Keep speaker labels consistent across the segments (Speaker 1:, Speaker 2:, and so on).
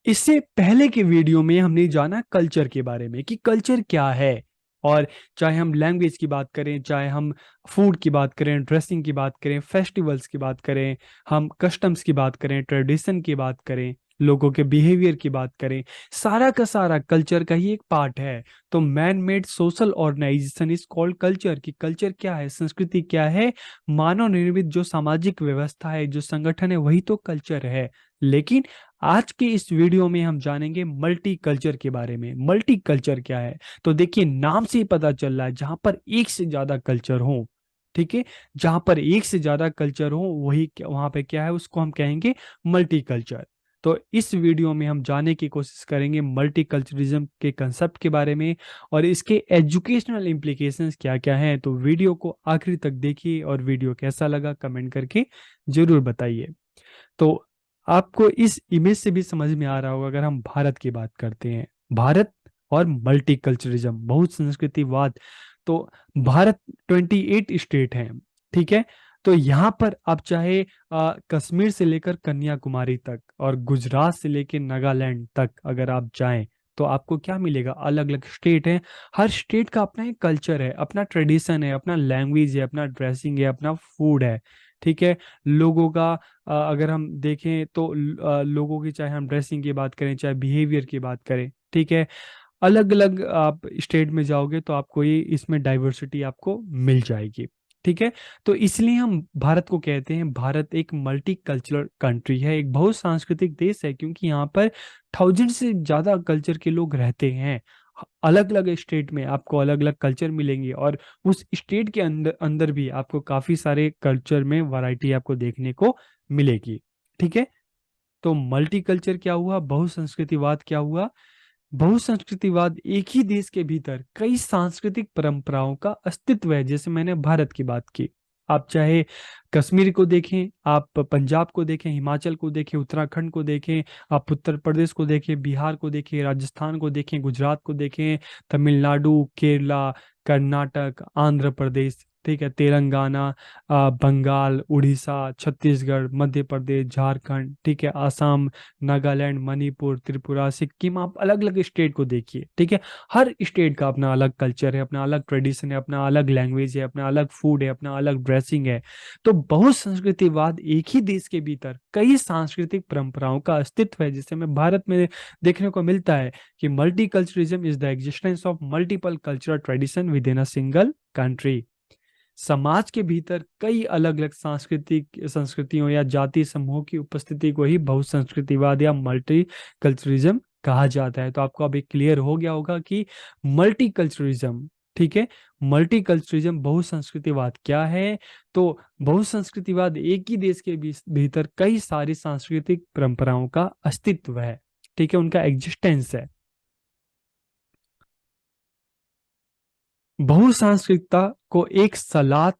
Speaker 1: इससे पहले के वीडियो में हमने जाना कल्चर के बारे में कि कल्चर क्या है। और चाहे हम लैंग्वेज की बात करें, चाहे हम फूड की बात करें, ड्रेसिंग की बात करें, फेस्टिवल्स की बात करें, हम कस्टम्स की बात करें, ट्रेडिशन की बात करें, लोगों के बिहेवियर की बात करें, सारा का सारा कल्चर का ही एक पार्ट है। तो man made social organisation is called culture. कि कल्चर क्या है, संस्कृति क्या है, मानव निर्मित जो सामाजिक व्यवस्था है, जो संगठन है, वही तो कल्चर है। लेकिन आज के इस वीडियो में हम जानेंगे मल्टी कल्चर के बारे में। मल्टी कल्चर क्या है? तो देखिए, नाम से ही पता चल रहा है, जहां पर एक से ज्यादा कल्चर हो। ठीक है, जहां पर एक से ज्यादा कल्चर हो वही वहां पे क्या है, उसको हम कहेंगे मल्टी कल्चर। तो इस वीडियो में हम जानने की कोशिश करेंगे मल्टी कल्चरिज्म के कंसेप्ट के बारे में और इसके एजुकेशनल इम्प्लीकेशंस क्या क्या हैं। तो वीडियो को आखिरी तक देखिए और वीडियो कैसा लगा कमेंट करके जरूर बताइए। तो आपको इस इमेज से भी समझ में आ रहा होगा, अगर हम भारत की बात करते हैं, भारत और मल्टीकल्चरिज्म, बहुत संस्कृतिवाद। तो भारत 28 स्टेट हैं। ठीक है, तो यहाँ पर आप चाहे कश्मीर से लेकर कन्याकुमारी तक और गुजरात से लेकर नागालैंड तक अगर आप जाएं, तो आपको क्या मिलेगा, अलग अलग स्टेट हैं। हर स्टेट का अपना एक कल्चर है, अपना ट्रेडिशन है, अपना लैंग्वेज है, अपना ड्रेसिंग है, अपना फूड है। ठीक है, लोगों का अगर हम देखें तो लोगों की, चाहे हम ड्रेसिंग की बात करें, चाहे बिहेवियर की बात करें, ठीक है, अलग अलग आप स्टेट में जाओगे तो आपको ये इसमें डाइवर्सिटी आपको मिल जाएगी। ठीक है, तो इसलिए हम भारत को कहते हैं, भारत एक मल्टी कल्चरल कंट्री है, एक बहुत सांस्कृतिक देश है, क्योंकि यहाँ पर 1000 से ज्यादा कल्चर के लोग रहते हैं। अलग अलग स्टेट में आपको अलग अलग कल्चर मिलेंगे और उस स्टेट के अंदर अंदर भी आपको काफी सारे कल्चर में वैरायटी आपको देखने को मिलेगी। ठीक है, तो मल्टीकल्चर क्या हुआ, बहुसंस्कृतिवाद क्या हुआ? बहुसंस्कृतिवाद एक ही देश के भीतर कई सांस्कृतिक परंपराओं का अस्तित्व है। जैसे मैंने भारत की बात की, आप चाहे कश्मीर को देखें, आप पंजाब को देखें, हिमाचल को देखें, उत्तराखंड को देखें, आप उत्तर प्रदेश को देखें, बिहार को देखें, राजस्थान को देखें, गुजरात को देखें, तमिलनाडु, केरला, कर्नाटक, आंध्र प्रदेश, ठीक है, तेलंगाना, बंगाल, उड़ीसा, छत्तीसगढ़, मध्य प्रदेश, झारखंड, ठीक है, आसाम, नागालैंड, मणिपुर, त्रिपुरा, सिक्किम, आप अलग अलग स्टेट को देखिए। ठीक है, हर स्टेट का अपना अलग कल्चर है, अपना अलग ट्रेडिशन है, अपना अलग लैंग्वेज है, अपना अलग फूड है, अपना अलग ड्रेसिंग है। तो बहुत संस्कृतिवाद एक ही देश के भीतर कई सांस्कृतिक परंपराओं का अस्तित्व है, जिसे हमें भारत में देखने को मिलता है कि multiculturalism is the existence of multiple cultural tradition with in a single country. समाज के भीतर कई अलग अलग सांस्कृतिक संस्कृतियों या जाति समूहों की उपस्थिति को ही बहुसंस्कृतिवाद या मल्टी कल्चरलिज्म कहा जाता है। तो आपको अभी क्लियर हो गया होगा कि मल्टी कल्चरलिज्म, ठीक है, मल्टी कल्चरलिज्म, बहुसंस्कृतिवाद क्या है। तो बहुसंस्कृतिवाद एक ही देश के भीतर कई सारी सांस्कृतिक परंपराओं का अस्तित्व है। ठीक है, उनका एग्जिस्टेंस है। बहुसांस्कृतिकता को एक सलाद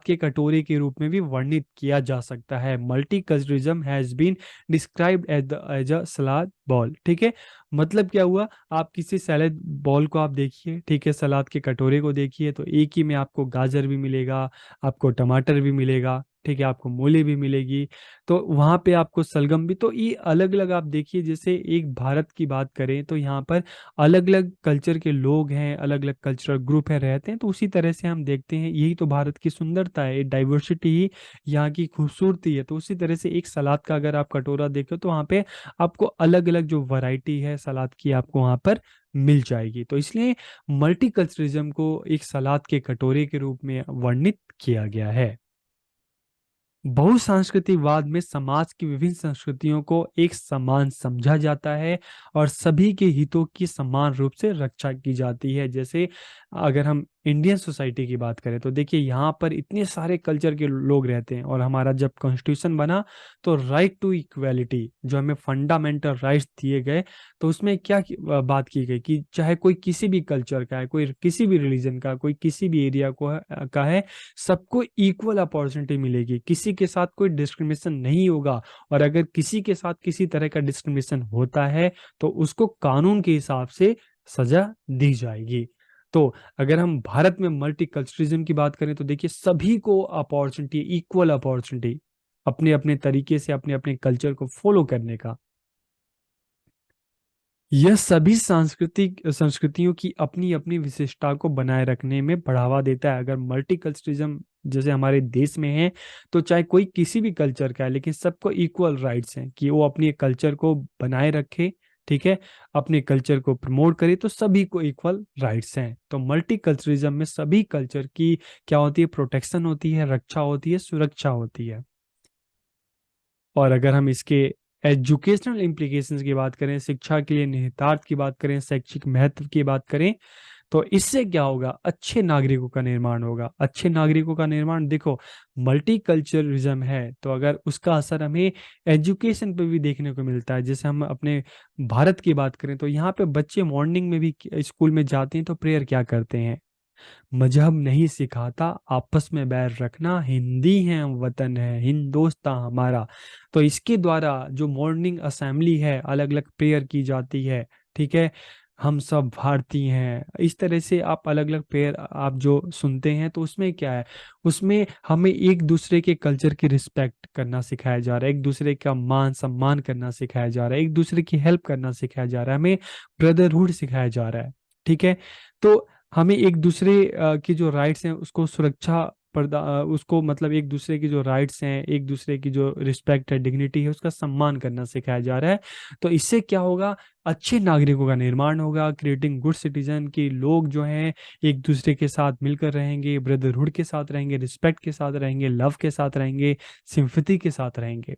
Speaker 1: के कटोरे के रूप में भी वर्णित किया जा सकता है। Multiculturalism has been described as a salad bowl. ठीक है, मतलब क्या हुआ, आप किसी सैलेड बॉल को आप देखिए, ठीक है, सलाद के कटोरे को देखिए, तो एक ही में आपको गाजर भी मिलेगा, आपको टमाटर भी मिलेगा, ठीक है, आपको मूली भी मिलेगी, तो वहां पे आपको सलगम भी। तो ये अलग अलग आप देखिए, जैसे एक भारत की बात करें तो यहाँ पर अलग अलग कल्चर के लोग हैं, अलग अलग कल्चरल ग्रुप है, रहते हैं। तो उसी तरह से हम देखते हैं, यही तो भारत की सुंदरता है, डाइवर्सिटी ही यहाँ की खूबसूरती है। तो उसी तरह से एक सलाद का अगर आप कटोरा देखो तो वहाँ पे आपको अलग अलग जो वैरायटी है सलाद की आपको वहाँ पर मिल जाएगी। तो इसलिए मल्टीकल्चरिज्म को एक सलाद के कटोरे के रूप में वर्णित किया गया है। बहुसांस्कृतिकवाद में समाज की विभिन्न संस्कृतियों को एक समान समझा जाता है और सभी के हितों की समान रूप से रक्षा की जाती है। जैसे अगर हम इंडियन सोसाइटी की बात करें तो देखिए, यहाँ पर इतने सारे कल्चर के लोग रहते हैं और हमारा जब कॉन्स्टिट्यूशन बना तो राइट टू इक्वेलिटी, जो हमें फंडामेंटल राइट्स दिए गए, तो उसमें क्या बात की गई कि चाहे कोई किसी भी कल्चर का है, कोई किसी भी रिलीजन का, कोई किसी भी एरिया को का है, सबको इक्वल अपॉर्चुनिटी मिलेगी, किसी के साथ कोई डिस्क्रिमिनेशन नहीं होगा। और अगर किसी के साथ किसी तरह का डिस्क्रिमिनेशन होता है तो उसको कानून के हिसाब से सजा दी जाएगी। तो अगर हम भारत में मल्टीकल्चरलिज्म की बात करें तो देखिए, सभी को अपॉर्चुनिटी, इक्वल अपॉर्चुनिटी, अपने अपने तरीके से अपने अपने कल्चर को फॉलो करने का। यह सभी सांस्कृतिक संस्कृतियों की अपनी अपनी विशेषता को बनाए रखने में बढ़ावा देता है। अगर मल्टीकल्चरिज्म जैसे हमारे देश में है, तो चाहे कोई किसी भी कल्चर का है, लेकिन सबको इक्वल राइट्स हैं कि वो अपने कल्चर को बनाए रखे, ठीक है, अपने कल्चर को प्रमोट करे, तो सभी को इक्वल राइट्स हैं। तो मल्टीकल्चरिज्म में सभी कल्चर की क्या होती है, प्रोटेक्शन होती है, रक्षा होती है, सुरक्षा होती है। और अगर हम इसके एजुकेशनल इम्प्लीकेशंस की बात करें, शिक्षा के लिए निहितार्थ की बात करें, शैक्षिक महत्व की बात करें, तो इससे क्या होगा, अच्छे नागरिकों का निर्माण होगा। अच्छे नागरिकों का निर्माण, देखो, मल्टीकल्चरलिज्म है तो अगर उसका असर हमें एजुकेशन पे भी देखने को मिलता है। जैसे हम अपने भारत की बात करें, तो यहाँ पे बच्चे मॉर्निंग में भी स्कूल में जाते हैं तो प्रेयर क्या करते हैं, मजहब नहीं सिखाता आपस में बैर रखना, हिंदी है हम वतन है हिंदोस्तां हमारा। तो इसके द्वारा जो मॉर्निंग असेंबली है, अलग अलग प्रेयर की जाती है, ठीक है, हम सब भारतीय हैं, इस तरह से आप अलग अलग प्रेयर आप जो सुनते हैं, तो उसमें क्या है, उसमें हमें एक दूसरे के कल्चर की रिस्पेक्ट करना सिखाया जा रहा है, एक दूसरे का मान सम्मान करना सिखाया जा रहा है, एक दूसरे की हेल्प करना सिखाया जा रहा है, हमें ब्रदरहुड सिखाया जा रहा है, ठीक है। तो हमें एक दूसरे की जो राइट्स हैं उसको सुरक्षा उसको मतलब एक दूसरे की जो राइट्स हैं, एक दूसरे की जो रिस्पेक्ट है, डिग्निटी है, उसका सम्मान करना सिखाया जा रहा है। तो इससे क्या होगा, अच्छे नागरिकों का निर्माण होगा, क्रिएटिंग गुड सिटीजन, की लोग जो हैं एक दूसरे के साथ मिलकर रहेंगे, ब्रदरहुड के साथ रहेंगे, रिस्पेक्ट के साथ रहेंगे, लव के साथ रहेंगे, सिंपैथी के साथ रहेंगे,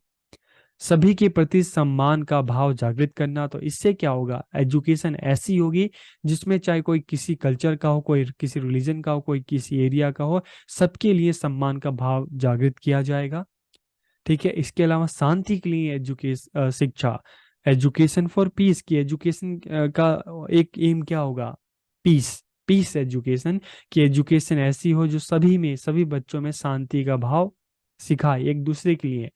Speaker 1: सभी के प्रति सम्मान का भाव जागृत करना। तो इससे क्या होगा, एजुकेशन ऐसी होगी जिसमें चाहे कोई किसी कल्चर का हो, कोई किसी रिलीजन का हो, कोई किसी एरिया का हो, सबके लिए सम्मान का भाव जागृत किया जाएगा, ठीक है। इसके अलावा शांति के लिए एजुकेशन शिक्षा, एजुकेशन फॉर पीस की एजुकेशन का एक एम क्या होगा, पीस, पीस एजुकेशन, की एजुकेशन ऐसी हो जो सभी में, सभी बच्चों में शांति का भाव सिखाए एक दूसरे के लिए।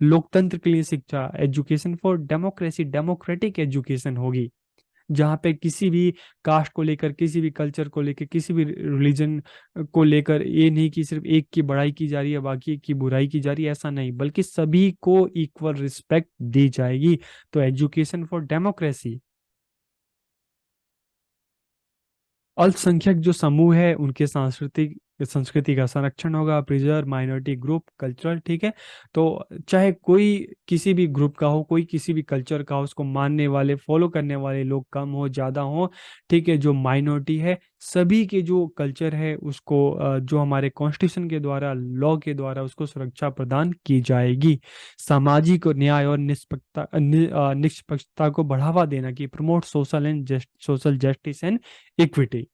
Speaker 1: लोकतंत्र के लिए शिक्षा, education for democracy, democratic education होगी, जहाँ पे किसी भी कास्ट को लेकर, किसी भी कल्चर को लेकर, किसी भी रिलीजन को लेकर ये नहीं कि सिर्फ एक की बड़ाई की जा रही है बाकी की बुराई की जा रही है, ऐसा नहीं, बल्कि सभी को इक्वल रिस्पेक्ट दी जाएगी। तो एजुकेशन फॉर डेमोक्रेसी, अल्पसंख्यक जो समूह है उनके सांस्कृतिक संस्कृति का संरक्षण होगा, प्रिजर्व माइनॉरिटी ग्रुप कल्चरल, ठीक है। तो चाहे कोई किसी भी ग्रुप का हो, कोई किसी भी कल्चर का हो, उसको मानने वाले, फॉलो करने वाले लोग कम हो ज्यादा हो, ठीक है, जो माइनॉरिटी है, सभी के जो कल्चर है उसको जो हमारे कॉन्स्टिट्यूशन के द्वारा, लॉ के द्वारा उसको सुरक्षा प्रदान की जाएगी। सामाजिक और न्याय और निष्पक्षता को बढ़ावा देना, कि promote social justice and equity,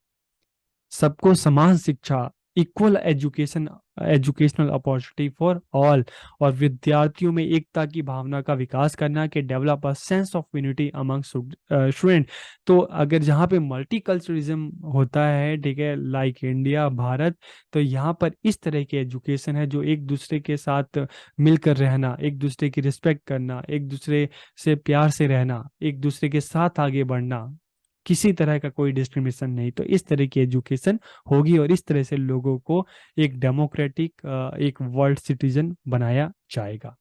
Speaker 1: सबको समान शिक्षा, equal education, educational opportunity for all, और विद्यार्थियों में एकता की भावना का विकास करना, कि develop a sense of unity among student. तो अगर जहाँ पे मल्टीकल्चरलिज्म होता है, ठीक है, लाइक इंडिया भारत, तो यहाँ पर इस तरह की एजुकेशन है जो एक दूसरे के साथ मिलकर रहना, एक दूसरे की रिस्पेक्ट करना, एक दूसरे से प्यार से रहना, एक दूसरे के साथ आगे बढ़ना, किसी तरह का कोई डिस्क्रिमिनेशन नहीं। तो इस तरह की एजुकेशन होगी और इस तरह से लोगों को एक डेमोक्रेटिक, एक वर्ल्ड सिटीजन बनाया जाएगा।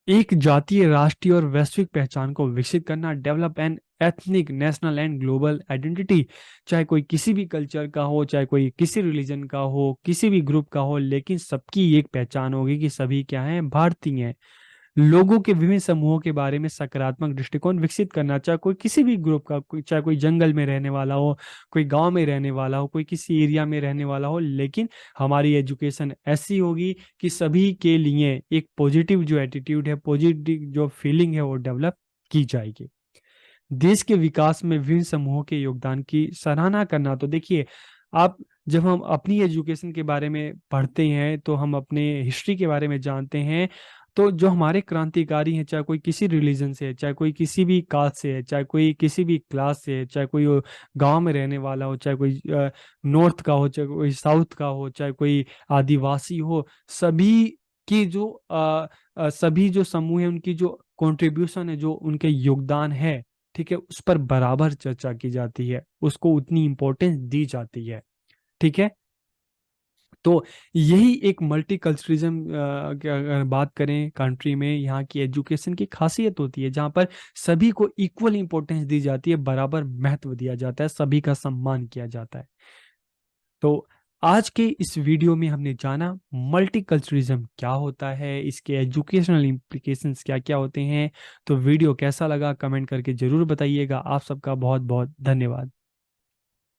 Speaker 1: एक जातीय, राष्ट्रीय और वैश्विक पहचान को विकसित करना, develop an ethnic, national and global identity, चाहे कोई किसी भी कल्चर का हो, चाहे कोई किसी रिलीजन का हो, किसी भी ग्रुप का हो, लेकिन सबकी एक पहचान होगी कि सभी क्या हैं, भारतीय हैं। लोगों के विभिन्न समूहों के बारे में सकारात्मक दृष्टिकोण विकसित करना, चाहे कोई किसी भी ग्रुप का, चाहे कोई जंगल में रहने वाला हो, कोई गांव में रहने वाला हो, कोई किसी एरिया में रहने वाला हो, लेकिन हमारी एजुकेशन ऐसी होगी कि सभी के लिए एक पॉजिटिव जो एटीट्यूड है, पॉजिटिव जो फीलिंग है वो डेवलप की जाएगी। देश के विकास में विभिन्न समूहों के योगदान की सराहना करना, तो देखिए, आप जब हम अपनी एजुकेशन के बारे में पढ़ते हैं तो हम अपने हिस्ट्री के बारे में जानते हैं। तो जो हमारे क्रांतिकारी हैं, चाहे कोई किसी रिलीजन से है, चाहे कोई किसी भी कास्ट से है, चाहे कोई किसी भी क्लास से है, चाहे कोई गांव में रहने वाला हो, चाहे कोई नॉर्थ का हो, चाहे कोई साउथ का हो, चाहे कोई आदिवासी हो, सभी की जो सभी जो समूह है उनकी जो कंट्रीब्यूशन है, जो उनके योगदान है, ठीक है, उस पर बराबर चर्चा की जाती है, उसको उतनी इंपॉर्टेंस दी जाती है, ठीक है। तो यही एक मल्टीकल्चरलिज्म की अगर बात करें कंट्री में, यहाँ की एजुकेशन की खासियत होती है, जहाँ पर सभी को इक्वल इंपॉर्टेंस दी जाती है, बराबर महत्व दिया जाता है, सभी का सम्मान किया जाता है। तो आज के इस वीडियो में हमने जाना मल्टीकल्चरलिज्म क्या होता है, इसके एजुकेशनल इम्प्लीकेशंस क्या क्या होते हैं। तो वीडियो कैसा लगा कमेंट करके जरूर बताइएगा। आप सबका बहुत बहुत धन्यवाद।